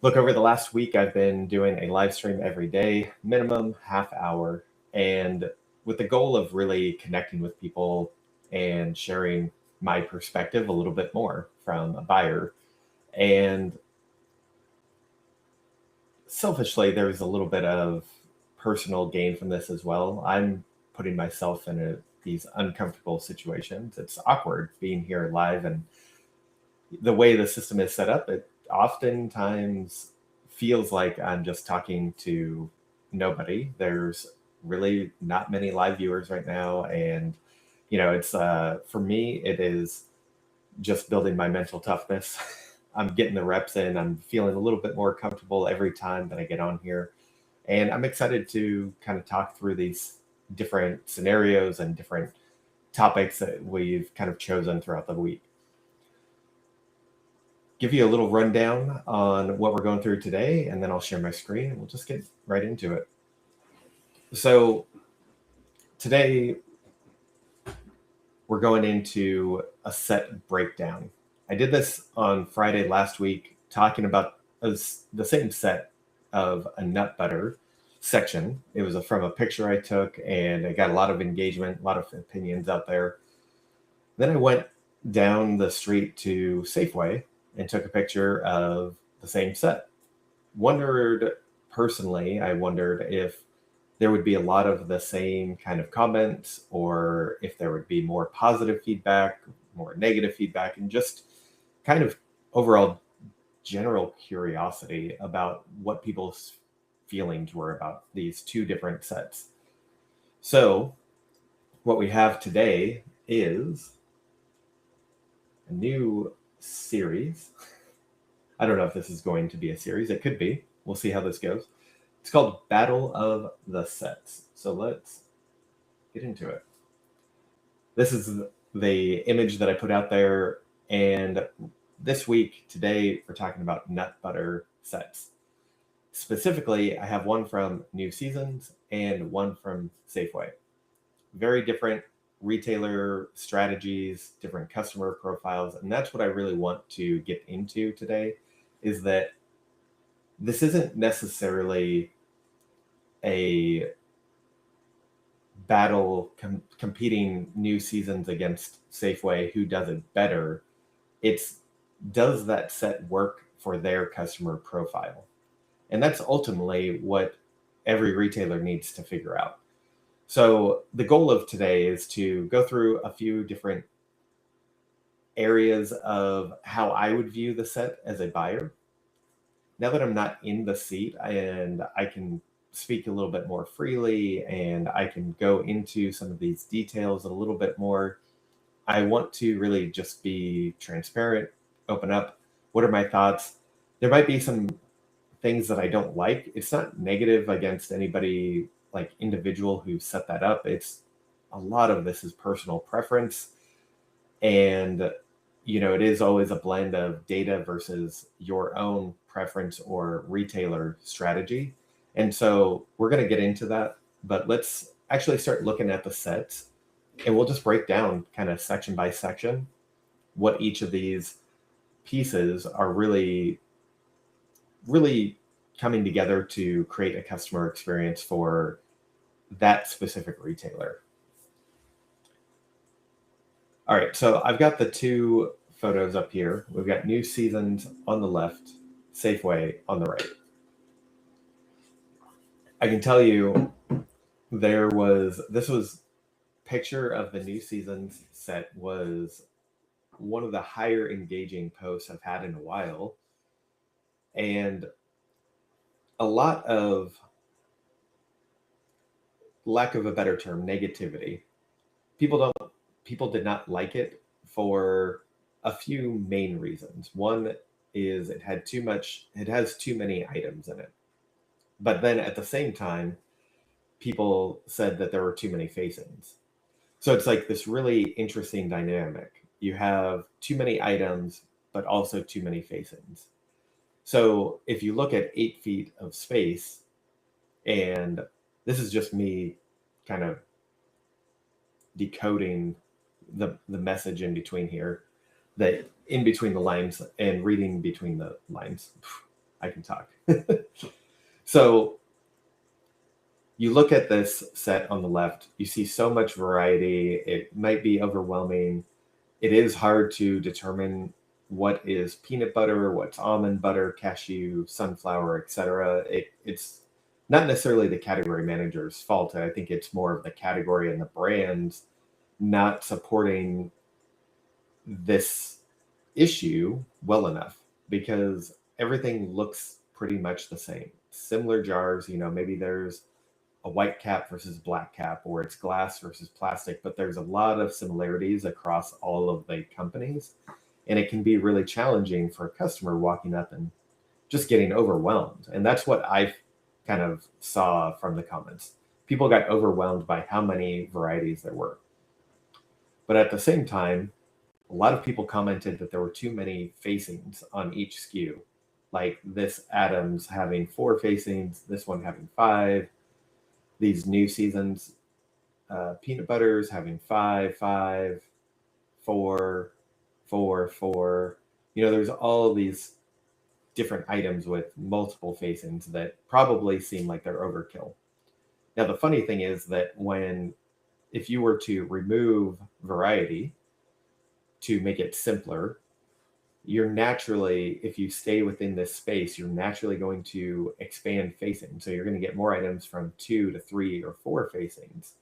Look, over the last week, I've been doing a live stream every day, minimum half hour, and with the goal of really connecting with people and sharing my perspective a little bit more from a buyer. And selfishly, there's a little bit of personal gain from this as well. I'm putting myself in these uncomfortable situations. It's awkward being here live, and the way the system is set up, it oftentimes feels like I'm just talking to nobody. There's really not many live viewers right now, and it's for me, it is just building my mental toughness. I'm getting the reps in. I'm feeling a little bit more comfortable every time that I get on here, and I'm excited to kind of talk through these different scenarios and different topics that we've kind of chosen throughout the week. Give you a little rundown on what we're going through today, and then I'll share my screen and we'll just get right into it. So today we're going into a set breakdown. I did this on Friday last week, talking about the same set of a nut butter section. It was from a picture I took, and I got a lot of engagement, a lot of opinions out there. Then I went down the street to Safeway and took a picture of the same set. I wondered if there would be a lot of the same kind of comments, or if there would be more positive feedback, more negative feedback, and just kind of overall general curiosity about what people's feelings were about these two different sets. So what we have today is a new series. I don't know if this is going to be a series. It could be. We'll see how this goes. It's called Battle of the Sets. So let's get into it. This is the image that I put out there, and this week, today, we're talking about nut butter sets. Specifically, I have one from New Seasons and one from Safeway. Very different retailer strategies, different customer profiles, and that's what I really want to get into today, is that this isn't necessarily a battle competing New Seasons against Safeway, who does it better. It's, does that set work for their customer profile? And that's ultimately what every retailer needs to figure out. So the goal of today is to go through a few different areas of how I would view the set as a buyer. Now that I'm not in the seat, and I can speak a little bit more freely, and I can go into some of these details a little bit more, I want to really just be transparent, open up. What are my thoughts? There might be some things that I don't like. It's not negative against anybody, like individual who set that up. It's a lot of this is personal preference, and it is always a blend of data versus your own preference or retailer strategy. And so we're going to get into that, but let's actually start looking at the sets, and we'll just break down kind of section by section what each of these pieces are really coming together to create a customer experience for that specific retailer. All right, so I've got the two photos up here. We've got New Seasons on the left, Safeway on the right. I can tell you this was picture of the New Seasons set was one of the higher engaging posts I've had in a while, and a lot of, lack of a better term, negativity. People did not like it for a few main reasons. One is it has too many items in it. But then at the same time, people said that there were too many facings. So it's like this really interesting dynamic. You have too many items, but also too many facings. So if you look at 8 feet of space, and this is just me kind of decoding the message in between here. that in between the lines and reading between the lines, I can talk. So you look at this set on the left, you see so much variety. It might be overwhelming. It is hard to determine what is peanut butter, what's almond butter, cashew, sunflower, etc. It's not necessarily the category manager's fault. I think it's more of the category and the brands not supporting this issue well enough, because everything looks pretty much the same. Similar jars, maybe there's a white cap versus black cap, or it's glass versus plastic, but there's a lot of similarities across all of the companies. And it can be really challenging for a customer walking up and just getting overwhelmed. And that's what I kind of saw from the comments. People got overwhelmed by how many varieties there were. But at the same time, a lot of people commented that there were too many facings on each SKU. Like this Adams having 4 facings, this one having 5, these new seasons, peanut butters having 5, 5, 4, 4, 4. There's all these different items with multiple facings that probably seem like they're overkill. Now, the funny thing is that if you were to remove variety to make it simpler, you're naturally, if you stay within this space, you're naturally going to expand facing. So you're going to get more items from 2 to 3 or 4 facings.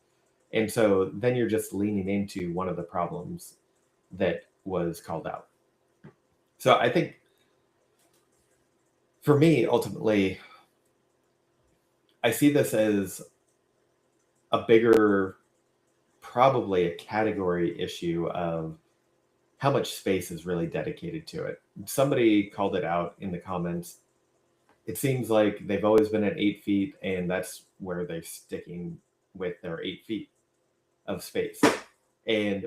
And so then you're just leaning into one of the problems that was called out. So I think for me, ultimately, I see this as a bigger, probably a category issue of how much space is really dedicated to it. Somebody called it out in the comments. It seems like they've always been at 8 feet, and that's where they're sticking with their 8 feet of space. And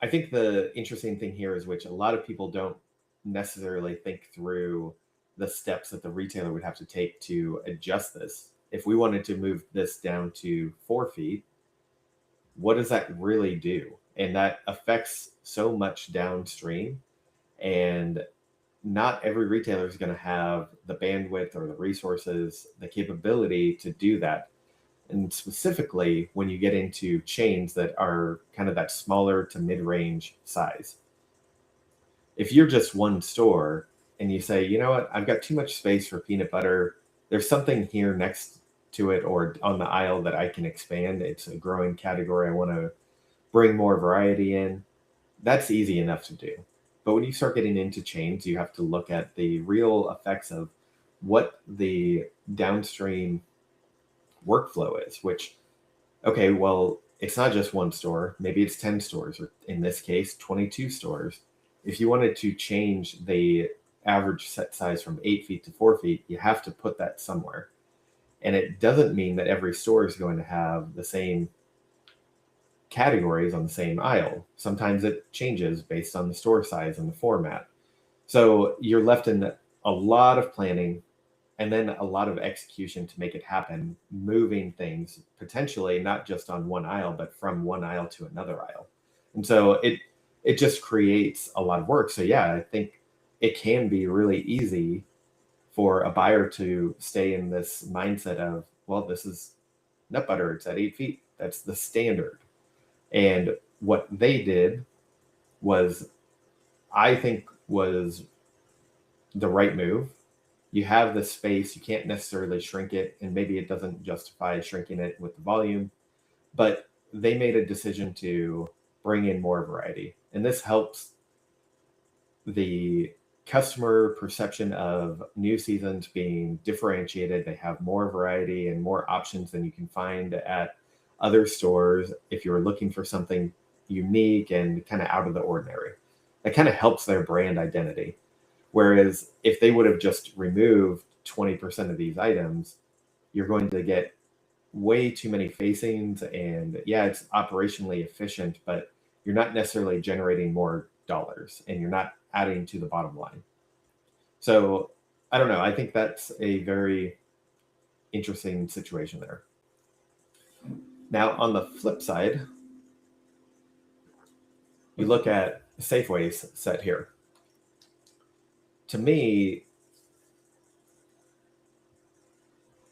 I think the interesting thing here is, which a lot of people don't necessarily think through, the steps that the retailer would have to take to adjust this. If we wanted to move this down to 4 feet, what does that really do? And that affects so much downstream. And not every retailer is going to have the bandwidth or the resources, the capability to do that. And specifically when you get into chains that are kind of that smaller to mid-range size. If you're just one store and you say, you know what, I've got too much space for peanut butter, there's something here next to it or on the aisle that I can expand. It's a growing category. I want to bring more variety in. That's easy enough to do. But when you start getting into chains, you have to look at the real effects of what the downstream workflow is, which, okay, well, it's not just one store. Maybe it's 10 stores, or in this case, 22 stores. If you wanted to change the average set size from 8 feet to 4 feet, you have to put that somewhere. And it doesn't mean that every store is going to have the same categories on the same aisle. Sometimes it changes based on the store size and the format. So you're left in a lot of planning and then a lot of execution to make it happen, moving things potentially not just on one aisle, but from one aisle to another aisle. And so it just creates a lot of work. So yeah, I think it can be really easy for a buyer to stay in this mindset of, well, this is nut butter, it's at 8 feet. That's the standard. And what they did was, I think, was the right move. You have the space, you can't necessarily shrink it, and maybe it doesn't justify shrinking it with the volume, but they made a decision to bring in more variety. And this helps the customer perception of new seasons being differentiated. They have more variety and more options than you can find at other stores if you're looking for something unique and kind of out of the ordinary. That kind of helps their brand identity. Whereas if they would have just removed 20% of these items, you're going to get way too many facings. And yeah, it's operationally efficient, but you're not necessarily generating more dollars and you're not adding to the bottom line. So I don't know. I think that's a very interesting situation there. Now, on the flip side, you look at Safeway's set here. To me,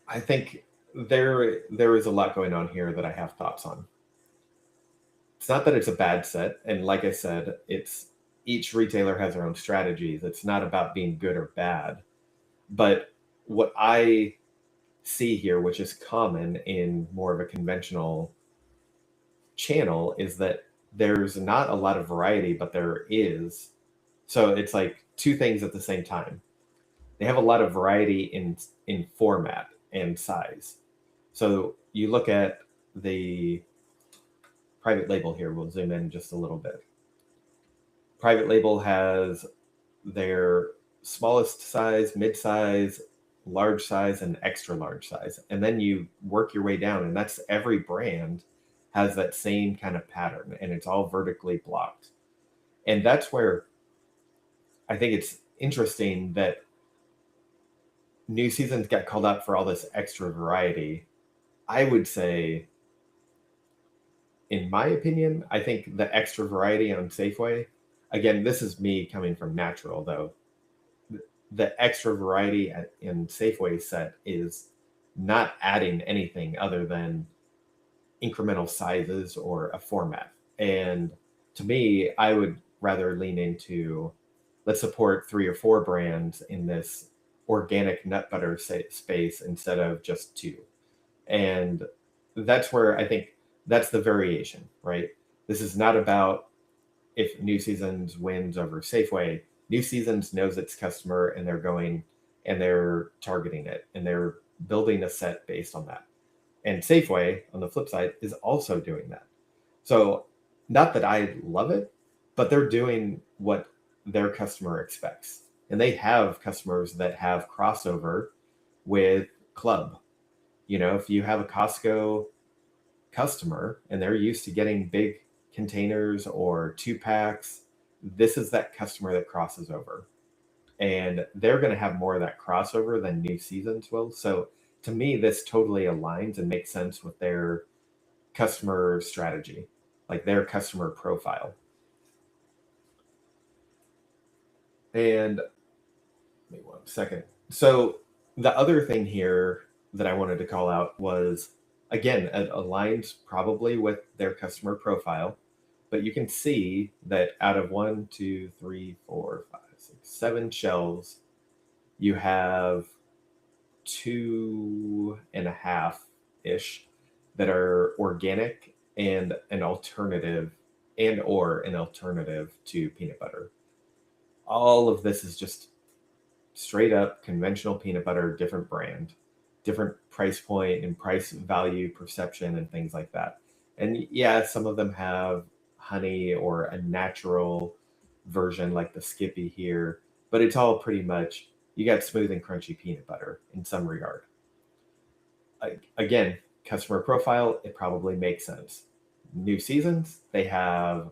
I think there is a lot going on here that I have thoughts on. It's not that it's a bad set, and like I said, it's each retailer has their own strategies. It's not about being good or bad. But what I see here, which is common in more of a conventional channel, is that there's not a lot of variety, but there is. So it's like two things at the same time. They have a lot of variety in format and size. So you look at the private label here. We'll zoom in just a little bit. Private label has their smallest size, mid-size, large size, and extra large size. And then you work your way down, and that's every brand has that same kind of pattern, and it's all vertically blocked. And that's where I think it's interesting that New Seasons got called out for all this extra variety. I would say, in my opinion, I think the extra variety on Safeway, again, this is me coming from natural though, the extra variety in Safeway set is not adding anything other than incremental sizes or a format. And to me, I would rather lean into, let's support 3 or 4 brands in this organic nut butter space instead of just 2. And that's where I think that's the variation, right? This is not about if New Seasons wins over Safeway. New Seasons knows its customer, and they're going and they're targeting it, and they're building a set based on that. And Safeway, on the flip side, is also doing that. So not that I love it, but they're doing what their customer expects. And they have customers that have crossover with club. You know, if you have a Costco customer and they're used to getting big containers or 2-packs, this is that customer that crosses over. And they're going to have more of that crossover than New Seasons will. So to me, this totally aligns and makes sense with their customer strategy, like their customer profile. And wait 1 second. So the other thing here that I wanted to call out was, again, it aligns probably with their customer profile, but you can see that out of 1, 2, 3, 4, 5, 6, 7 shelves, you have 2.5-ish that are organic and an alternative or an alternative to peanut butter. All of this is just straight up conventional peanut butter, different brand, different price point and price value perception and things like that. And yeah, some of them have honey or a natural version like the Skippy here, but it's all pretty much, you got smooth and crunchy peanut butter in some regard. Again, customer profile, it probably makes sense. New Seasons, they have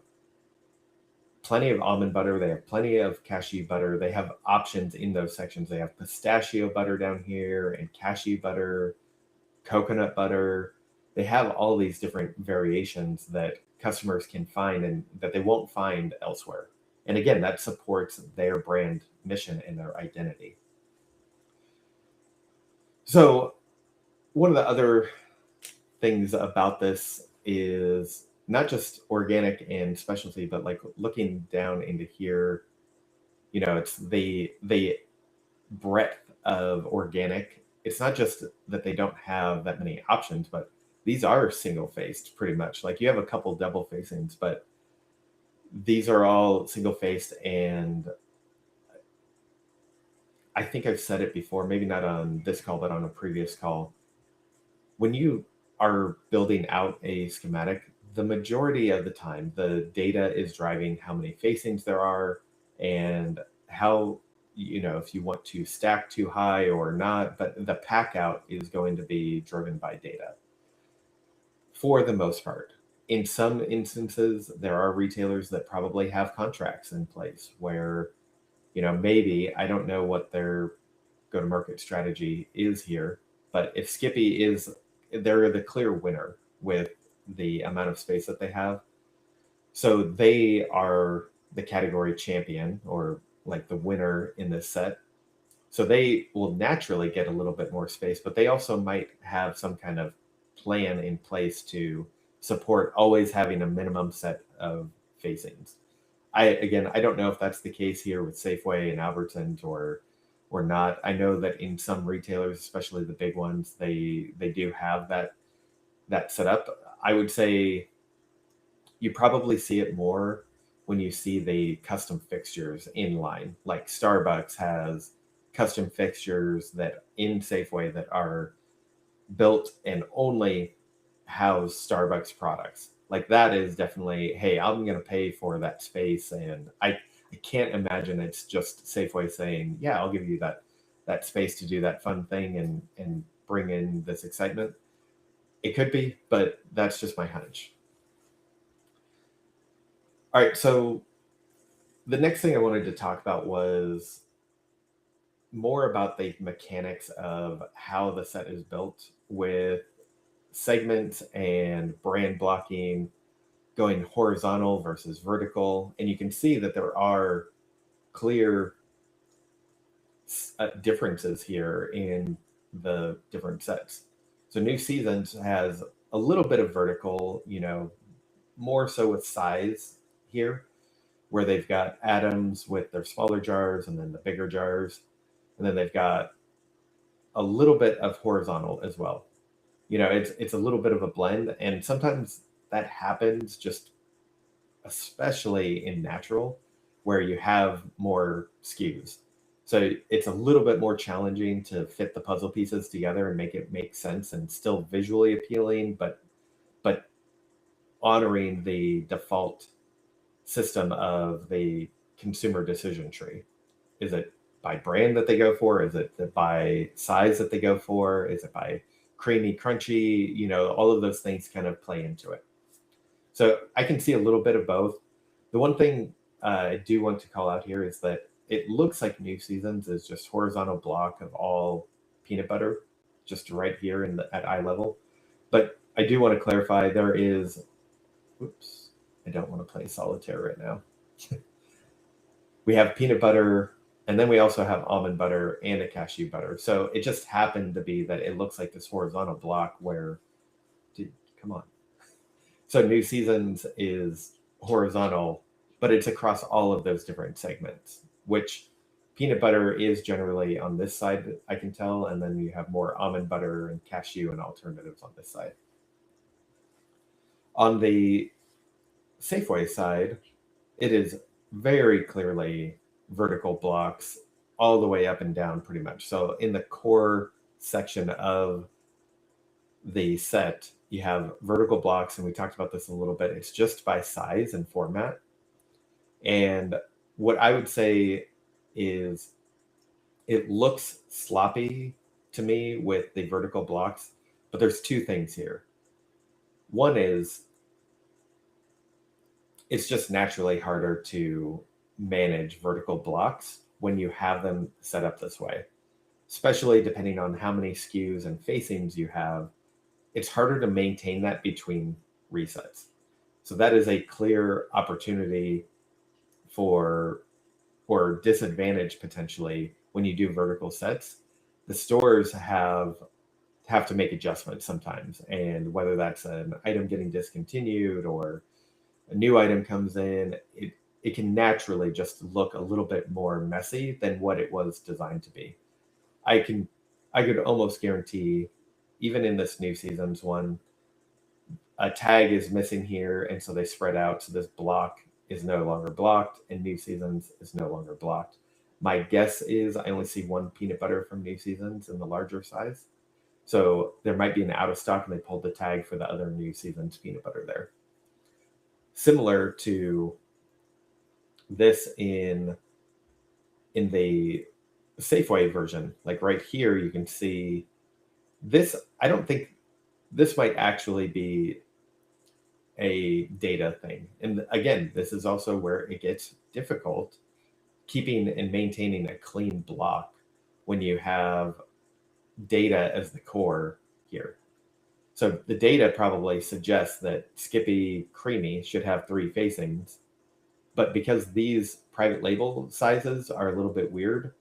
plenty of almond butter. They have plenty of cashew butter. They have options in those sections. They have pistachio butter down here and cashew butter, coconut butter. They have all these different variations that customers can find and that they won't find elsewhere. And again, that supports their brand mission and their identity. So one of the other things about this is not just organic and specialty, but like looking down into here, you know, it's the breadth of organic. It's not just that they don't have that many options, but these are single faced pretty much. Like you have a couple double facings, but these are all single faced. And I think I've said it before, maybe not on this call, but on a previous call. When you are building out a schematic, the majority of the time, the data is driving how many facings there are and how, you know, if you want to stack too high or not, but the pack out is going to be driven by data for the most part. In some instances, there are retailers that probably have contracts in place where, you know, maybe, I don't know what their go-to-market strategy is here, but if Skippy is, they're the clear winner with the amount of space that they have. So they are the category champion or like the winner in this set. So they will naturally get a little bit more space, but they also might have some kind of plan in place to support always having a minimum set of facings. I don't know if that's the case here with Safeway and Albertsons or not. I know that in some retailers, especially the big ones, they do have that set up. I would say you probably see it more when you see the custom fixtures in line. Like Starbucks has custom fixtures that in Safeway that are built and only house Starbucks products. Like that is definitely, hey, I'm going to pay for that space, and I can't imagine it's just Safeway saying, yeah, I'll give you that space to do that fun thing and bring in this excitement. It could be, but that's just my hunch. All right, so the next thing I wanted to talk about was more about the mechanics of how the set is built with segments and brand blocking going horizontal versus vertical. And you can see that there are clear differences here in the different sets. So New Seasons has a little bit of vertical, more so with size here, where they've got Adams with their smaller jars and then the bigger jars. And then they've got a little bit of horizontal as well. It's a little bit of a blend, and sometimes that happens just especially in natural where you have more SKUs. So it's a little bit more challenging to fit the puzzle pieces together and make it make sense and still visually appealing, but honoring the default system of the consumer decision tree. Is it by brand that they go for? Is it by size that they go for? Is it by creamy, crunchy? All of those things kind of play into it. So I can see a little bit of both. The one thing I do want to call out here is that it looks like New Seasons is just horizontal block of all peanut butter, just right here at eye level. But I do want to clarify there is, oops, I don't want to play solitaire right now. We have peanut butter, and then we also have almond butter and a cashew butter. So it just happened to be that it looks like this horizontal block where, dude, come on. So New Seasons is horizontal, but it's across all of those different segments, which peanut butter is generally on this side, I can tell, and then you have more almond butter and cashew and alternatives on this side. On the Safeway side, it is very clearly vertical blocks all the way up and down pretty much. So in the core section of the set, you have vertical blocks, and we talked about this a little bit. It's just by size and format. And what I would say is it looks sloppy to me with the vertical blocks, but there's two things here. One is it's just naturally harder to manage vertical blocks when you have them set up this way, especially depending on how many SKUs and facings you have. It's harder to maintain that between resets. So that is a clear opportunity for or disadvantage potentially when you do vertical sets. The stores have to make adjustments sometimes, and whether that's an item getting discontinued or a new item comes in, it can naturally just look a little bit more messy than what it was designed to be. I could almost guarantee, even in this New Seasons one, a tag is missing here, and so they spread out. So this block is no longer blocked, and New Seasons is no longer blocked. My guess is I only see one peanut butter from New Seasons in the larger size. So there might be an out of stock, and they pulled the tag for the other New Seasons peanut butter there. Similar to this in the Safeway version, like right here, you can see this. I don't think this might actually be a data thing. And again, this is also where it gets difficult keeping and maintaining a clean block when you have data as the core here. So the data probably suggests that Skippy Creamy should have 3 facings, But because these private label sizes are a little bit weird,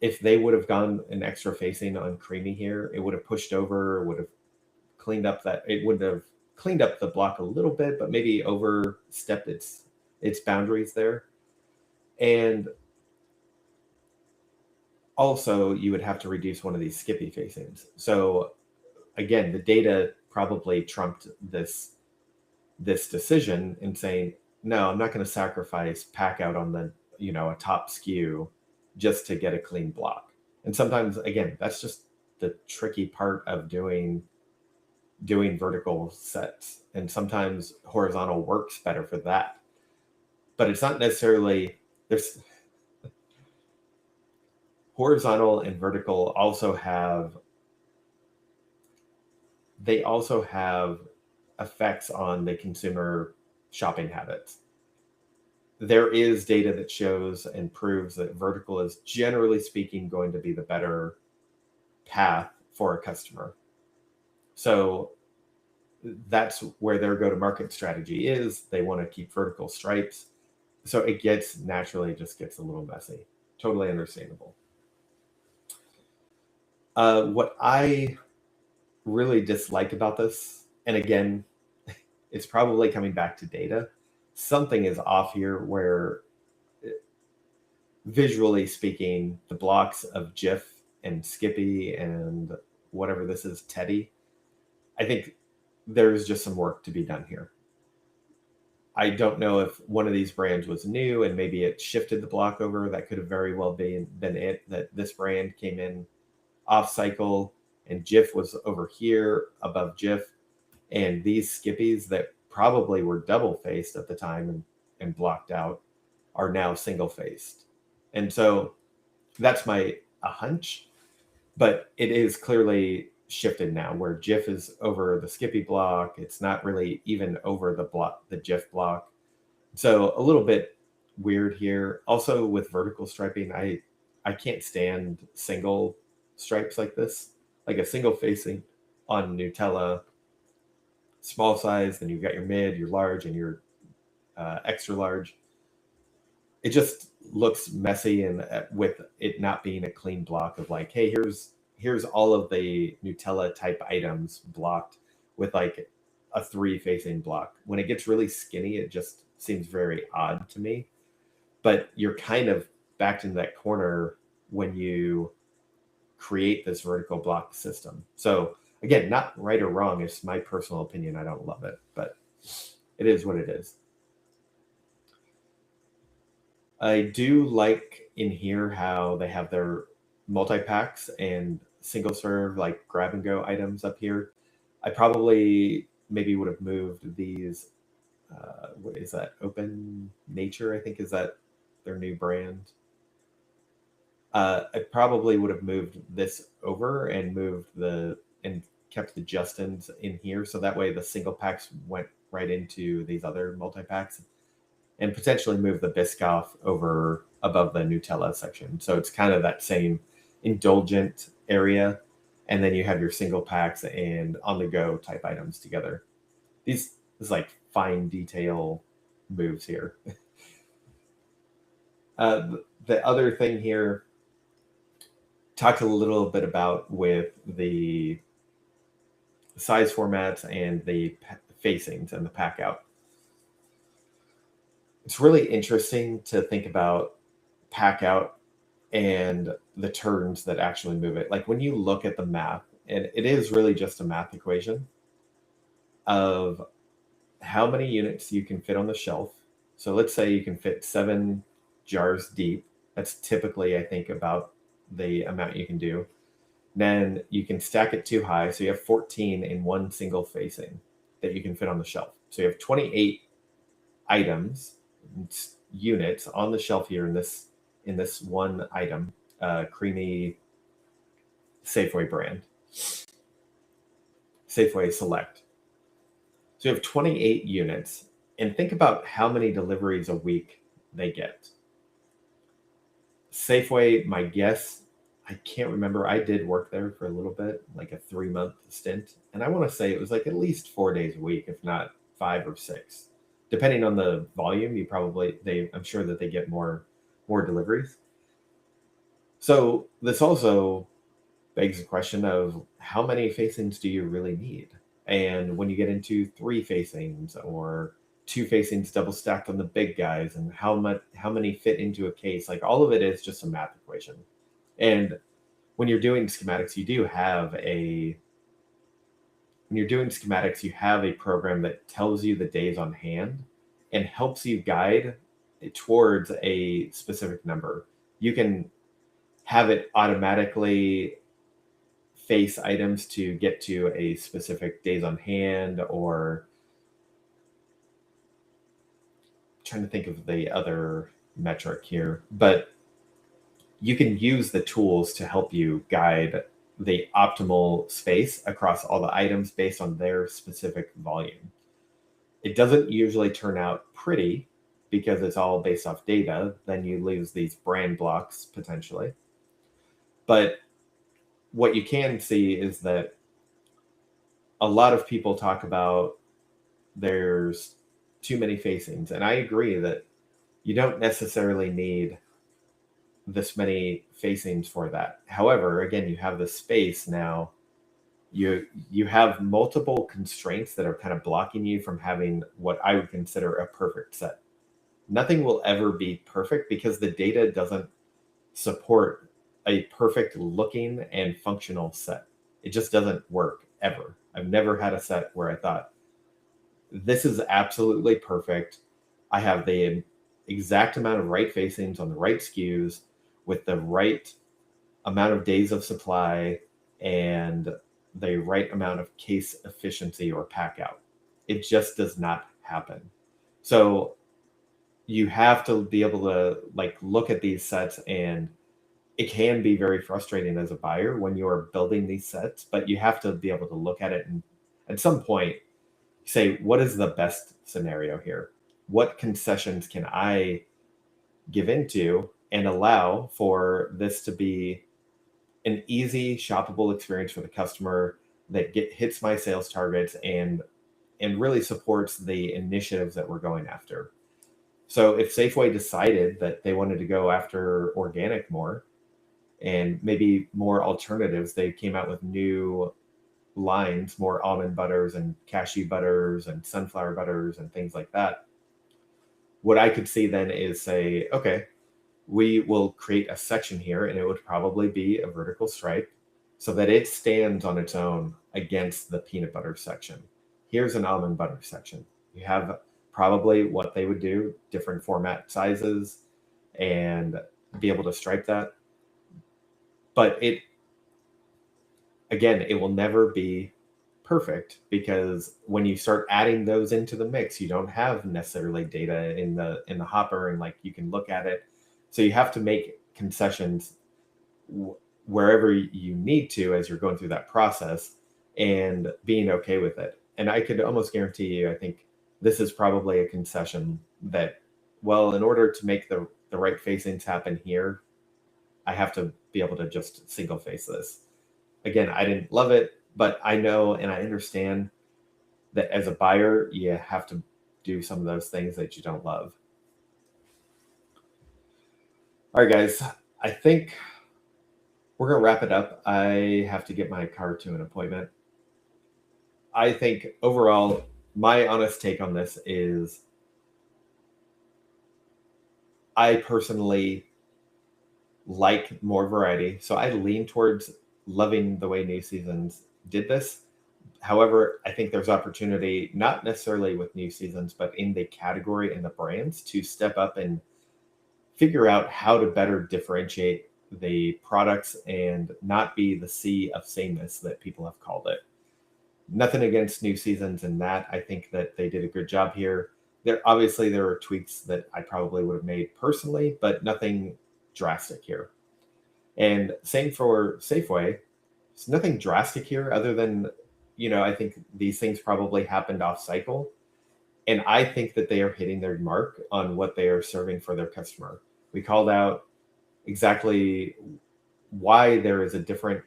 if they would have gone an extra facing on Creamy here, it would have pushed over, would have cleaned up it would have cleaned up the block a little bit, but maybe overstepped its boundaries there. And also you would have to reduce one of these Skippy facings. So again, the data probably trumped this decision in saying, no, I'm not going to sacrifice pack out on the, a top skew just to get a clean block. And sometimes, again, that's just the tricky part of doing vertical sets. And sometimes horizontal works better for that. But it's not necessarily, there's horizontal and vertical also have effects on the consumer shopping habits. There is data that shows and proves that vertical is generally speaking going to be the better path for a customer. So that's where their go-to-market strategy is. They want to keep vertical stripes. So it naturally just gets a little messy. Totally understandable. What I really dislike about this, and again, it's probably coming back to data, something is off here where, visually speaking, the blocks of Jif and Skippy and whatever this is, Teddy, I think there's just some work to be done here. I don't know if one of these brands was new and maybe it shifted the block over. That could have very well been it, that this brand came in off cycle and Jif was over here above Jif. And these Skippies that probably were double-faced at the time and blocked out are now single-faced. And so that's a hunch, but it is clearly shifted now where Jif is over the Skippy block. It's not really even over the Jif block. So a little bit weird here. Also with vertical striping, I can't stand single stripes like this, like a single facing on Nutella, small size, then you've got your mid, your large, and your extra large. It just looks messy, and with it not being a clean block of like, hey, here's all of the Nutella type items blocked with like a 3-facing block. When it gets really skinny, it just seems very odd to me. But you're kind of backed into that corner when you create this vertical block system. So again, not right or wrong. It's my personal opinion. I don't love it, but it is what it is. I do like in here how they have their multi-packs and single serve, like grab and go items up here. I probably maybe would have moved these, what is that? Open Nature, I think, is that their new brand? I probably would have moved this over and kept the Justins in here. So that way the single packs went right into these other multi-packs, and potentially move the Biscoff over above the Nutella section. So it's kind of that same indulgent area. And then you have your single packs and on the go type items together. This is like fine detail moves here. The other thing here, talked a little bit about with the size formats and the facings and the pack out. It's really interesting to think about pack out and the turns that actually move it. Like when you look at the math, and it is really just a math equation of how many units you can fit on the shelf. So let's say you can fit 7 jars deep. That's typically, I think, about the amount you can do. Then you can stack it too high. So you have 14 in one single facing that you can fit on the shelf. So you have 28 items, units on the shelf here in this one item, Creamy Safeway brand, Safeway Select. So you have 28 units, and think about how many deliveries a week they get. Safeway, my guess, I can't remember. I did work there for a little bit, like a 3-month stint, and I want to say it was like at least 4 days a week, if not 5 or 6. depending on the volume, I'm sure that they get more deliveries. So this also begs the question of how many facings do you really need? And when you get into 3 facings or 2 facings double stacked on the big guys, and how many fit into a case, like all of it is just a math equation. And when you're doing schematics, you have a program that tells you the days on hand and helps you guide towards a specific number. You can have it automatically face items to get to a specific days on hand, or I'm trying to think of the other metric here, but you can use the tools to help you guide the optimal space across all the items based on their specific volume. It doesn't usually turn out pretty because it's all based off data. Then you lose these brand blocks potentially. But what you can see is that a lot of people talk about there's too many facings. And I agree that you don't necessarily need this many facings for that. However, again, you have the space now. You have multiple constraints that are kind of blocking you from having what I would consider a perfect set. Nothing will ever be perfect because the data doesn't support a perfect looking and functional set. It just doesn't work ever. I've never had a set where I thought, this is absolutely perfect. I have the exact amount of right facings on the right SKUs with the right amount of days of supply and the right amount of case efficiency or pack out. It just does not happen. So you have to be able to like look at these sets, and it can be very frustrating as a buyer when you're building these sets, but you have to be able to look at it and at some point say, what is the best scenario here? What concessions can I give into and allow for this to be an easy shoppable experience for the customer that hits my sales targets and really supports the initiatives that we're going after. So if Safeway decided that they wanted to go after organic more and maybe more alternatives, they came out with new lines, more almond butters and cashew butters and sunflower butters and things like that. What I could see then is say, okay, we will create a section here, and it would probably be a vertical stripe so that it stands on its own against the peanut butter section. Here's an almond butter section. You have probably what they would do, different format sizes, and be able to stripe that. But it will never be perfect because when you start adding those into the mix, you don't have necessarily data in the hopper and like you can look at it. So you have to make concessions wherever you need to as you're going through that process and being okay with it. And I could almost guarantee you, I think this is probably a concession that, well, in order to make the right facings happen here, I have to be able to just single face this. Again, I didn't love it, but I know and I understand that as a buyer, you have to do some of those things that you don't love. All right, guys, I think we're going to wrap it up. I have to get my car to an appointment. I think overall, my honest take on this is I personally like more variety. So I lean towards loving the way New Seasons did this. However, I think there's opportunity, not necessarily with New Seasons, but in the category and the brands to step up and figure out how to better differentiate the products and not be the sea of sameness that people have called it. Nothing against New Seasons in that. I think that they did a good job here. There were tweaks that I probably would have made personally, but nothing drastic here. And same for Safeway. It's nothing drastic here other than, I think these things probably happened off cycle. And I think that they are hitting their mark on what they are serving for their customer. We called out exactly why there is a different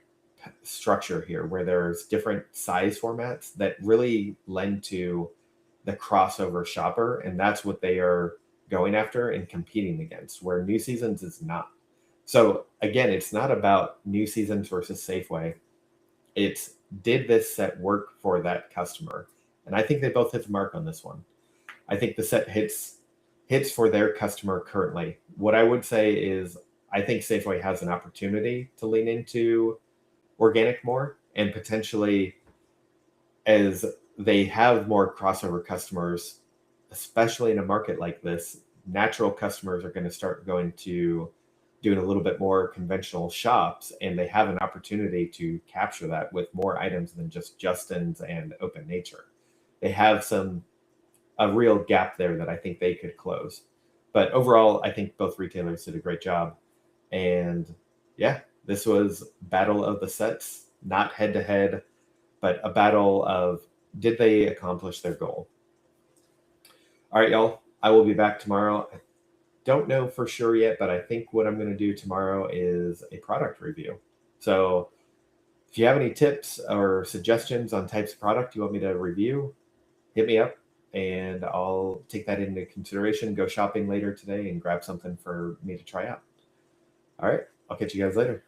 structure here, where there's different size formats that really lend to the crossover shopper, and that's what they are going after and competing against, where New Seasons is not. So again, it's not about New Seasons versus Safeway. It's, did this set work for that customer? And I think they both hit the mark on this one. I think the set hits for their customer currently. What I would say is I think Safeway has an opportunity to lean into organic more, and potentially, as they have more crossover customers, especially in a market like this, natural customers are going to start going to doing a little bit more conventional shops, and they have an opportunity to capture that with more items than just Justin's and Open Nature. They have a real gap there that I think they could close. But overall, I think both retailers did a great job. And yeah, this was battle of the sets, not head to head, but a battle of, did they accomplish their goal? All right, y'all, I will be back tomorrow. I don't know for sure yet, but I think what I'm going to do tomorrow is a product review. So if you have any tips or suggestions on types of product you want me to review, hit me up and I'll take that into consideration, go shopping later today and grab something for me to try out. All right, I'll catch you guys later.